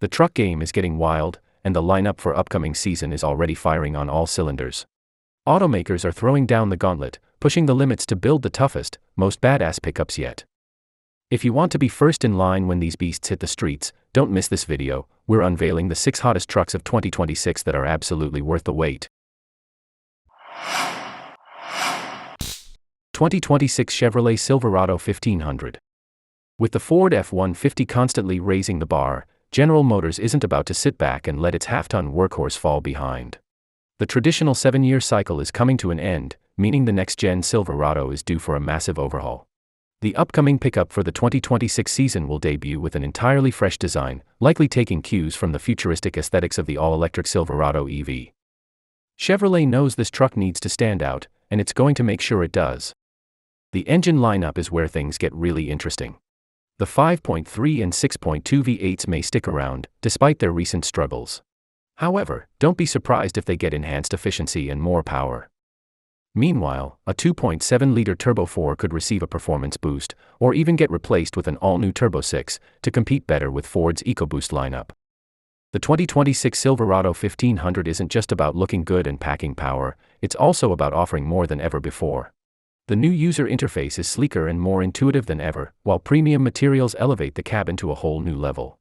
The truck game is getting wild, and the lineup for upcoming season is already firing on all cylinders. Automakers are throwing down the gauntlet, pushing the limits to build the toughest, most badass pickups yet. If you want to be first in line when these beasts hit the streets, don't miss this video. We're unveiling the 6 hottest trucks of 2026 that are absolutely worth the wait. 2026 Chevrolet Silverado 1500. With the Ford F-150 constantly raising the bar, General Motors isn't about to sit back and let its half-ton workhorse fall behind. The traditional 7-year cycle is coming to an end, meaning the next-gen Silverado is due for a massive overhaul. The upcoming pickup for the 2026 season will debut with an entirely fresh design, likely taking cues from the futuristic aesthetics of the all-electric Silverado EV. Chevrolet knows this truck needs to stand out, and it's going to make sure it does. The engine lineup is where things get really interesting. The 5.3 and 6.2 V8s may stick around, despite their recent struggles. However, don't be surprised if they get enhanced efficiency and more power. Meanwhile, a 2.7-liter Turbo 4 could receive a performance boost, or even get replaced with an all-new Turbo 6, to compete better with Ford's EcoBoost lineup. The 2026 Silverado 1500 isn't just about looking good and packing power, it's also about offering more than ever before. The new user interface is sleeker and more intuitive than ever, while premium materials elevate the cabin to a whole new level.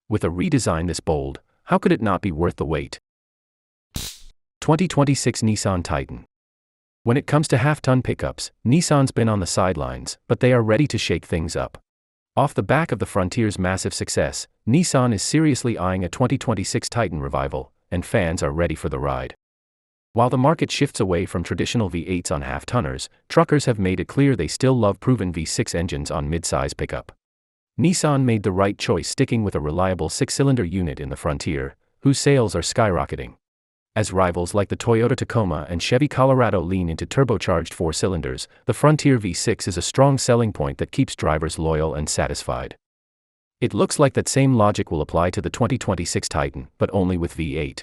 With a redesign this bold, how could it not be worth the wait? 2026 Nissan Titan. When it comes to half-ton pickups, Nissan's been on the sidelines, but they are ready to shake things up. Off the back of the Frontier's massive success, Nissan is seriously eyeing a 2026 Titan revival, and fans are ready for the ride. While the market shifts away from traditional V8s on half-tonners, truckers have made it clear they still love proven V6 engines on mid-size pickup. Nissan made the right choice sticking with a reliable 6-cylinder unit in the Frontier, whose sales are skyrocketing. As rivals like the Toyota Tacoma and Chevy Colorado lean into turbocharged 4 cylinders, the Frontier V6 is a strong selling point that keeps drivers loyal and satisfied. It looks like that same logic will apply to the 2026 Titan, but only with V8.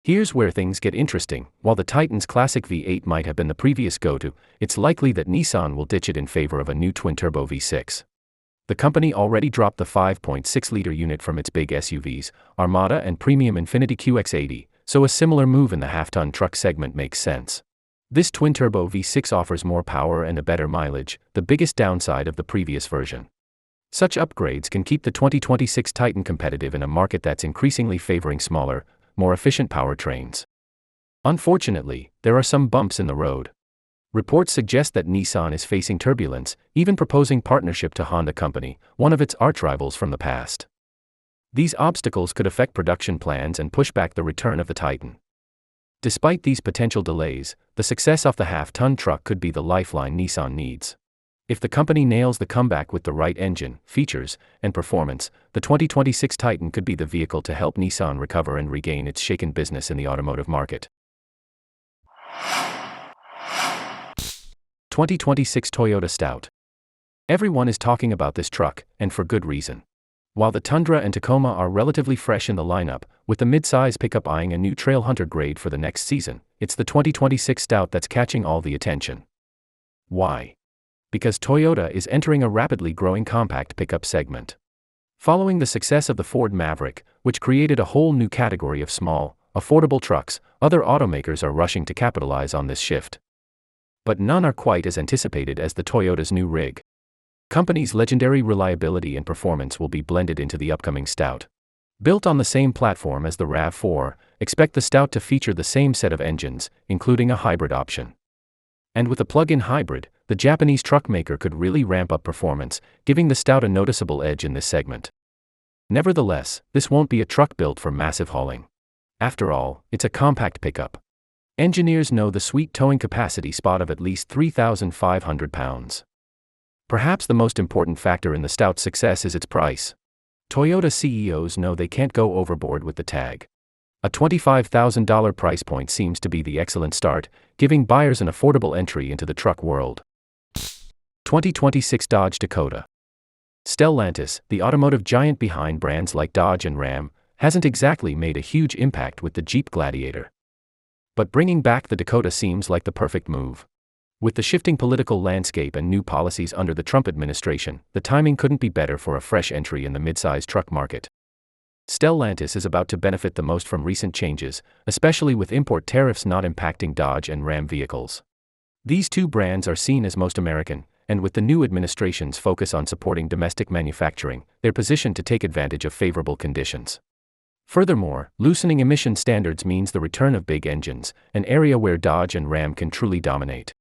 Here's where things get interesting. While the Titan's classic V8 might have been the previous go-to, it's likely that Nissan will ditch it in favor of a new twin-turbo V6. The company already dropped the 5.6-liter unit from its big SUVs, Armada and premium Infiniti QX80, so a similar move in the half-ton truck segment makes sense. This twin-turbo V6 offers more power and a better mileage, the biggest downside of the previous version. Such upgrades can keep the 2026 Titan competitive in a market that's increasingly favoring smaller, more efficient powertrains. Unfortunately, there are some bumps in the road. Reports suggest that Nissan is facing turbulence, even proposing partnership to Honda Company, one of its arch-rivals from the past. These obstacles could affect production plans and push back the return of the Titan. Despite these potential delays, the success of the half-ton truck could be the lifeline Nissan needs. If the company nails the comeback with the right engine, features, and performance, the 2026 Titan could be the vehicle to help Nissan recover and regain its shaken business in the automotive market. 2026 Toyota Stout. Everyone is talking about this truck, and for good reason. While the Tundra and Tacoma are relatively fresh in the lineup, with the mid-size pickup eyeing a new Trail Hunter grade for the next season, it's the 2026 Stout that's catching all the attention. Why? Because Toyota is entering a rapidly growing compact pickup segment. Following the success of the Ford Maverick, which created a whole new category of small, affordable trucks, other automakers are rushing to capitalize on this shift. But none are quite as anticipated as the Toyota's new rig. Company's legendary reliability and performance will be blended into the upcoming Stout. Built on the same platform as the RAV4, expect the Stout to feature the same set of engines, including a hybrid option. And with a plug-in hybrid, the Japanese truck maker could really ramp up performance, giving the Stout a noticeable edge in this segment. Nevertheless, this won't be a truck built for massive hauling. After all, it's a compact pickup. Engineers know the sweet towing capacity spot of at least 3,500 pounds. Perhaps the most important factor in the Stout's success is its price. Toyota CEOs know they can't go overboard with the tag. A $25,000 price point seems to be the excellent start, giving buyers an affordable entry into the truck world. 2026 Dodge Dakota. Stellantis, the automotive giant behind brands like Dodge and Ram, hasn't exactly made a huge impact with the Jeep Gladiator. But bringing back the Dakota seems like the perfect move. With the shifting political landscape and new policies under the Trump administration, the timing couldn't be better for a fresh entry in the mid-size truck market. Stellantis is about to benefit the most from recent changes, especially with import tariffs not impacting Dodge and Ram vehicles. These two brands are seen as most American, and with the new administration's focus on supporting domestic manufacturing, they're positioned to take advantage of favorable conditions. Furthermore, loosening emission standards means the return of big engines, an area where Dodge and Ram can truly dominate.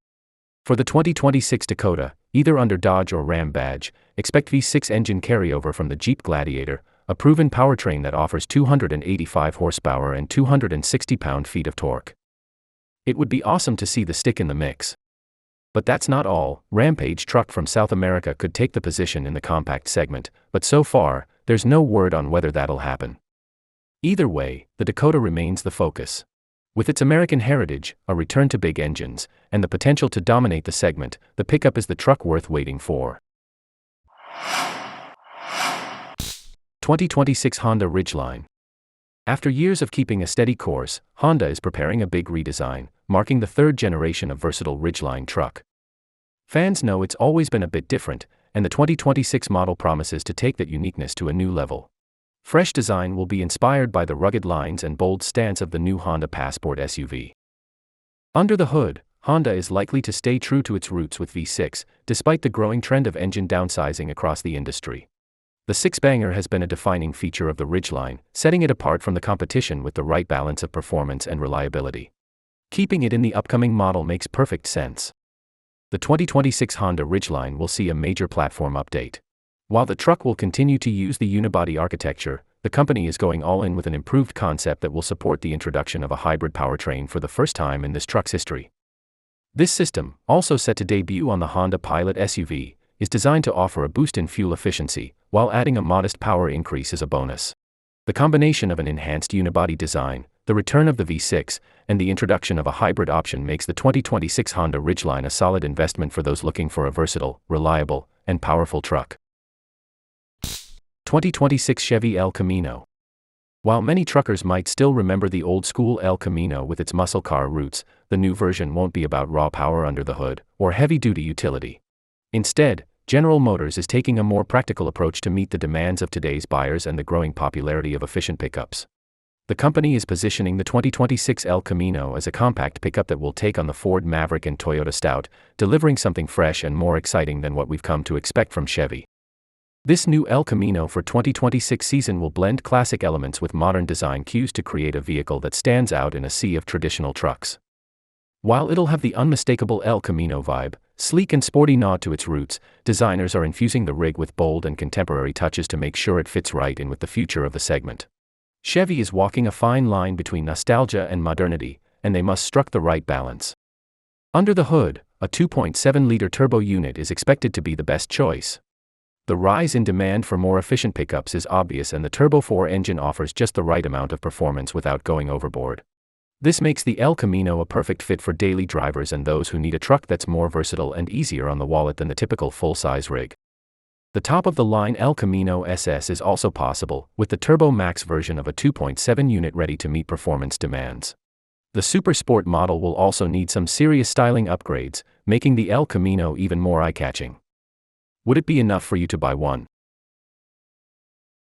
For the 2026 Dakota, either under Dodge or Ram badge, expect V6 engine carryover from the Jeep Gladiator, a proven powertrain that offers 285 horsepower and 260 pound-feet of torque. It would be awesome to see the stick in the mix. But that's not all. Rampage truck from South America could take the position in the compact segment, but so far, there's no word on whether that'll happen. Either way, the Dakota remains the focus. With its American heritage, a return to big engines, and the potential to dominate the segment, the pickup is the truck worth waiting for. 2026 Honda Ridgeline. After years of keeping a steady course, Honda is preparing a big redesign, marking the third generation of versatile Ridgeline truck. Fans know it's always been a bit different, and the 2026 model promises to take that uniqueness to a new level. Fresh design will be inspired by the rugged lines and bold stance of the new Honda Passport SUV. Under the hood, Honda is likely to stay true to its roots with V6, despite the growing trend of engine downsizing across the industry. The six-banger has been a defining feature of the Ridgeline, setting it apart from the competition with the right balance of performance and reliability. Keeping it in the upcoming model makes perfect sense. The 2026 Honda Ridgeline will see a major platform update. While the truck will continue to use the unibody architecture, the company is going all in with an improved concept that will support the introduction of a hybrid powertrain for the first time in this truck's history. This system, also set to debut on the Honda Pilot SUV, is designed to offer a boost in fuel efficiency, while adding a modest power increase as a bonus. The combination of an enhanced unibody design, the return of the V6, and the introduction of a hybrid option makes the 2026 Honda Ridgeline a solid investment for those looking for a versatile, reliable, and powerful truck. 2026 Chevy El Camino. While many truckers might still remember the old-school El Camino with its muscle car roots, the new version won't be about raw power under the hood, or heavy-duty utility. Instead, General Motors is taking a more practical approach to meet the demands of today's buyers and the growing popularity of efficient pickups. The company is positioning the 2026 El Camino as a compact pickup that will take on the Ford Maverick and Toyota Stout, delivering something fresh and more exciting than what we've come to expect from Chevy. This new El Camino for 2026 season will blend classic elements with modern design cues to create a vehicle that stands out in a sea of traditional trucks. While it'll have the unmistakable El Camino vibe, sleek and sporty nod to its roots, designers are infusing the rig with bold and contemporary touches to make sure it fits right in with the future of the segment. Chevy is walking a fine line between nostalgia and modernity, and they must strike the right balance. Under the hood, a 2.7-liter turbo unit is expected to be the best choice. The rise in demand for more efficient pickups is obvious, and the Turbo 4 engine offers just the right amount of performance without going overboard. This makes the El Camino a perfect fit for daily drivers and those who need a truck that's more versatile and easier on the wallet than the typical full-size rig. The top-of-the-line El Camino SS is also possible, with the Turbo Max version of a 2.7 unit ready to meet performance demands. The Super Sport model will also need some serious styling upgrades, making the El Camino even more eye-catching. Would it be enough for you to buy one?